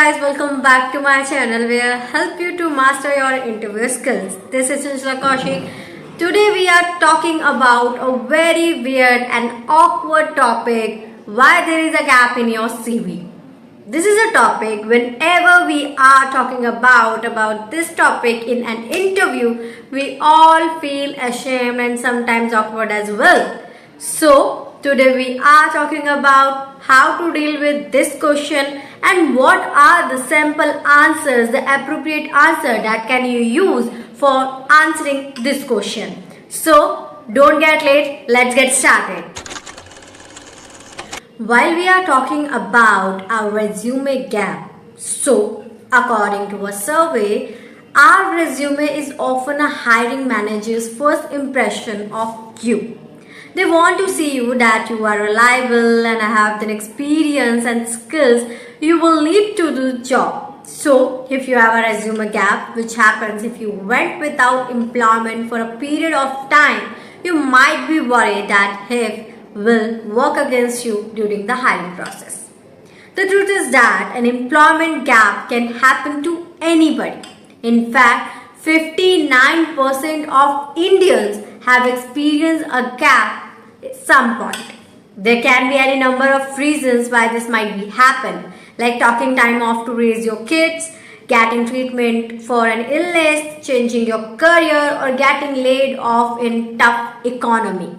guys, welcome back to my channel where I help you to master your interview skills. This is Kaushik. Today we are talking about a very weird and awkward topic, why there is a gap in your CV. This is a topic whenever we are talking about this topic in an interview, we all feel ashamed and sometimes awkward as well. So today we are talking about how to deal with this question and what are the simple answers, the appropriate answer that can you use for answering this question. So don't get late, let's get started. While we are talking about our resume gap, so according to a survey, our resume is often a hiring manager's first impression of you. They want to see you that you are reliable and have the experience and skills you will need to do the job. So if you have a resume gap, which happens if you went without employment for a period of time, you might be worried that will work against you during the hiring process. The truth is that an employment gap can happen to anybody. In fact, 59% of Indians have experienced a gap at some point. There can be any number of reasons why this might be happen, like taking time off to raise your kids, getting treatment for an illness, changing your career, or getting laid off in tough economy.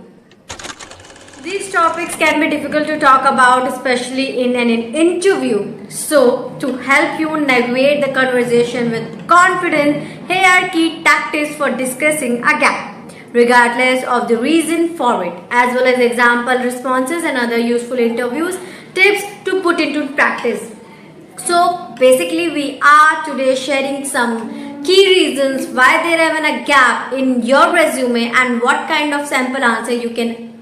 These topics can be difficult to talk about, especially in an interview. So, to help you navigate the conversation with confidence, here are key tactics for discussing a gap, regardless of the reason for it, as well as example responses and other useful interviews tips to put into practice. So, basically, we are today sharing some key reasons why there have been a gap in your resume and what kind of sample answer you can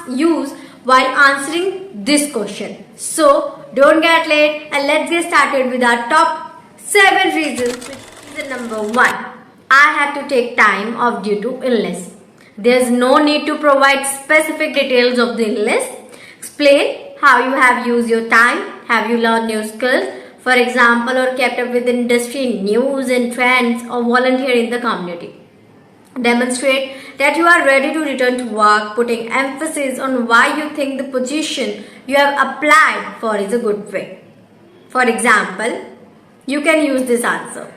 use while answering this question. So don't get late and let's get started with our top 7 reasons. Reason number 1. I had to take time off due to illness. There's no need to provide specific details of the illness. Explain how you have used your time. Have you learned new skills, for example, or kept up with industry news and trends, or volunteer in the community. Demonstrate that you are ready to return to work, putting emphasis on why you think the position you have applied for is a good fit. For example, you can use this answer.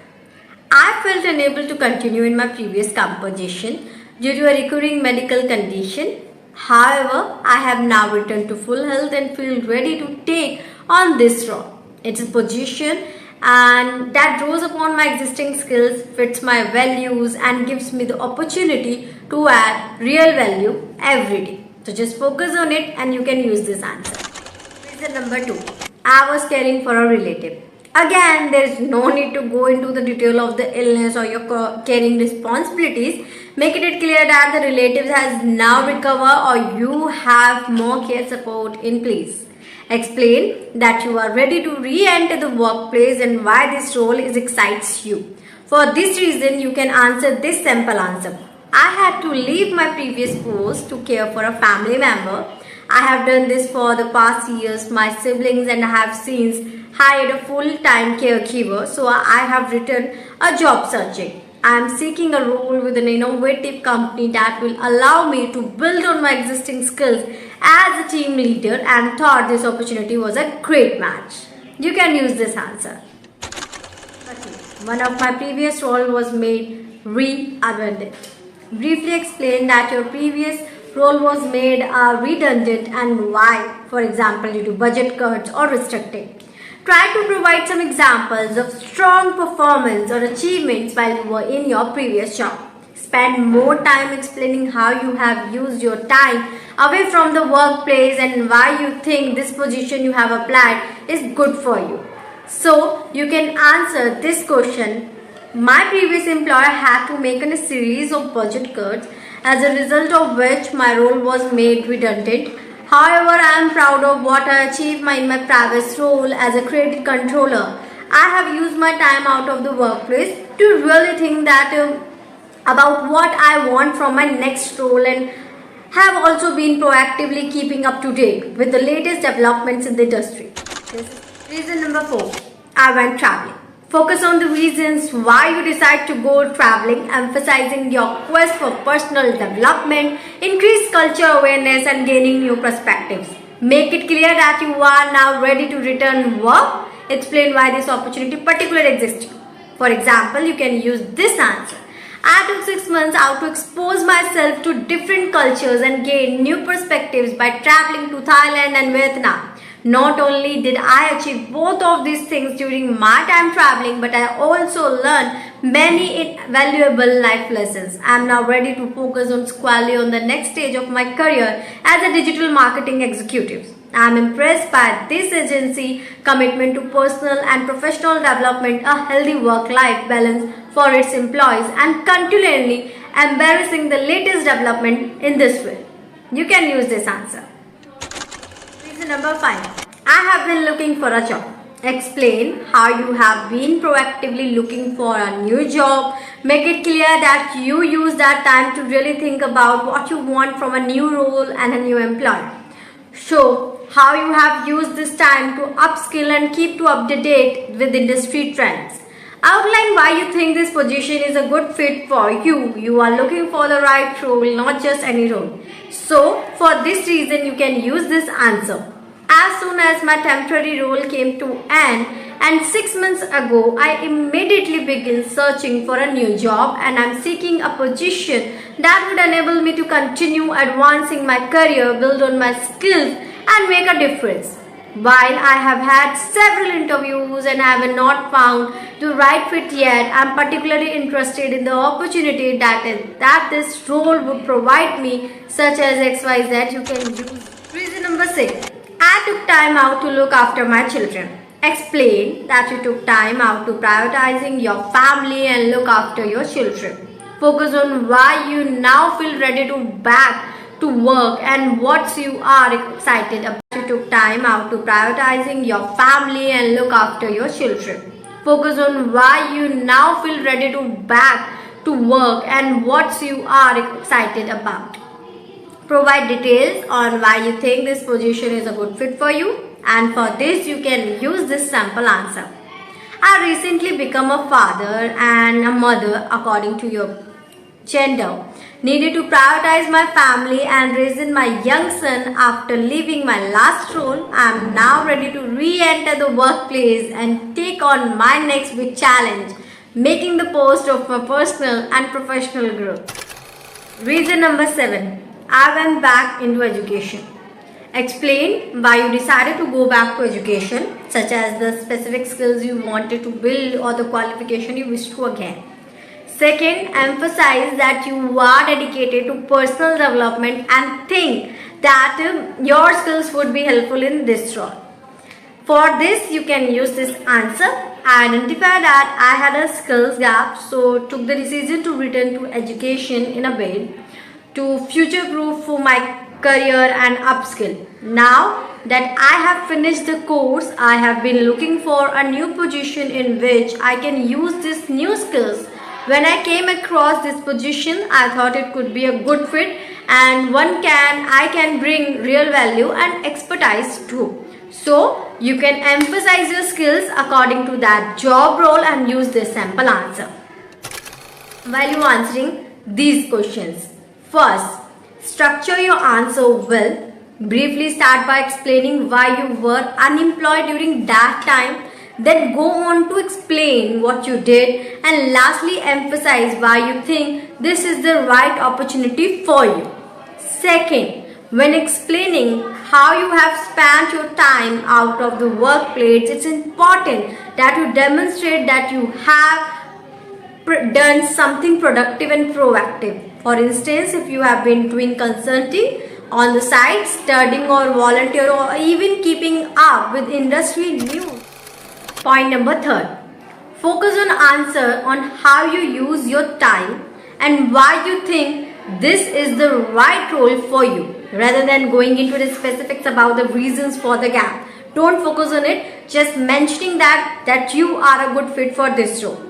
I felt unable to continue in my previous position due to a recurring medical condition. However, I have now returned to full health and feel ready to take on this role. It's a position and that draws upon my existing skills, fits my values and gives me the opportunity to add real value every day. So just focus on it and you can use this answer. Reason number 2. I was caring for a relative. Again, there is no need to go into the detail of the illness or your caring responsibilities. Make it clear that the relative has now recovered or you have more care support in place. Explain that you are ready to re-enter the workplace and why this role excites you. For this reason, you can answer this simple answer. I had to leave my previous post to care for a family member. I have done this for the past years. My siblings and I have since hired a full-time caregiver, so I have returned a job searching. I am seeking a role with an innovative company that will allow me to build on my existing skills as a team leader and thought this opportunity was a great match. You can use this answer. One of my previous role was made redundant. Briefly explain that your previous role was made redundant and why, for example, due to budget cuts or restricting. Try to provide some examples of strong performance or achievements while you were in your previous job. Spend more time explaining how you have used your time away from the workplace and why you think this position you have applied is good for you. So you can answer this question. My previous employer had to make a series of budget cuts, as a result of which my role was made redundant. However, I am proud of what I achieved in my previous role as a credit controller. I have used my time out of the workplace to really think that about what I want from my next role and have also been proactively keeping up to date with the latest developments in the industry. Reason number 4. I went traveling. Focus on the reasons why you decide to go traveling, emphasizing your quest for personal development, increase culture awareness and gaining new perspectives. Make it clear that you are now ready to return work. Explain why this opportunity particularly exists. For example, you can use this answer. I took 6 months out to expose myself to different cultures and gain new perspectives by traveling to Thailand and Vietnam. Not only did I achieve both of these things during my time traveling, but I also learned many valuable life lessons. I am now ready to focus on squarely on the next stage of my career as a digital marketing executive. I am impressed by this agency commitment to personal and professional development, a healthy work-life balance for its employees, and continually embracing the latest development in this field. You can use this answer. Reason number 5. I have been looking for a job. Explain how you have been proactively looking for a new job. Make it clear that you use that time to really think about what you want from a new role and a new employer. Show how you have used this time to upskill and keep up to date with industry trends. Outline why you think this position is a good fit for you. You are looking for the right role, not just any role. So, for this reason, you can use this answer. As soon as my temporary role came to end and 6 months ago, I immediately began searching for a new job and I am seeking a position that would enable me to continue advancing my career, build on my skills and make a difference. While I have had several interviews and I have not found the right fit yet, I am particularly interested in the opportunity that this role would provide me, such as XYZ. You can use. Reason number 6. I took time out to look after my children. Explain that you took time out to prioritizing your family and look after your children. Focus on why you now feel ready to back to work and what you are excited about. You took time out to prioritizing your family and look after your children. Focus on why you now feel ready to back to work and what you are excited about. Provide details on why you think this position is a good fit for you, and for this you can use this sample answer. I recently become a father and a mother according to your gender. Needed to prioritize my family and raising my young son after leaving my last role. I am now ready to re-enter the workplace and take on my next big challenge, making the most of my personal and professional growth. Reason number 7. I went back into education. Explain why you decided to go back to education, such as the specific skills you wanted to build or the qualification you wish to gain. Second, emphasize that you are dedicated to personal development and think that your skills would be helpful in this role. For this, you can use this answer. Identify that I had a skills gap, so took the decision to return to education in a bid to future-proof for my career and upskill. Now that I have finished the course, I have been looking for a new position in which I can use these new skills. When I came across this position, I thought it could be a good fit and I can bring real value and expertise too. So you can emphasize your skills according to that job role and use this sample answer while you answering these questions. First, structure your answer well. Briefly start by explaining why you were unemployed during that time. Then go on to explain what you did. And lastly, emphasize why you think this is the right opportunity for you. Second, when explaining how you have spent your time out of the workplace, it's important that you demonstrate that you have done something productive and proactive. For instance, if you have been doing consulting on the side, studying or volunteer or even keeping up with industry news. Point number 3. Focus on answer on how you use your time and why you think this is the right role for you, rather than going into the specifics about the reasons for the gap. Don't focus on it, just mentioning that you are a good fit for this role.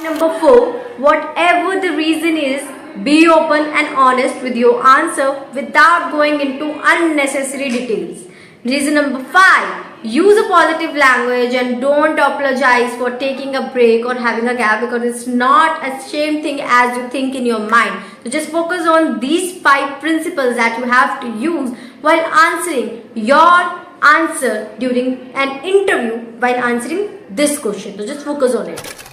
Number 4, whatever the reason is, be open and honest with your answer without going into unnecessary details. Reason number 5, use a positive language and don't apologize for taking a break or having a gap, because it's not a same thing as you think in your mind. So just focus on these 5 principles that you have to use while answering your answer during an interview while answering this question. So just focus on it.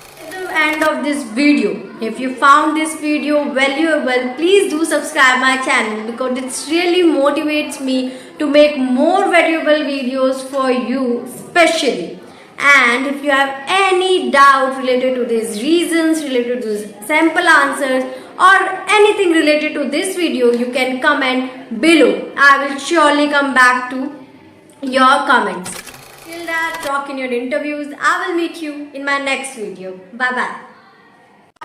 End of this video. If you found this video valuable, please do subscribe my channel, because it really motivates me to make more valuable videos for you especially. And if you have any doubt related to these reasons, related to these sample answers, or anything related to this video, you can comment below. I will surely come back to your comments. Till that, talk in your interviews. I will meet you in my next video. Bye bye.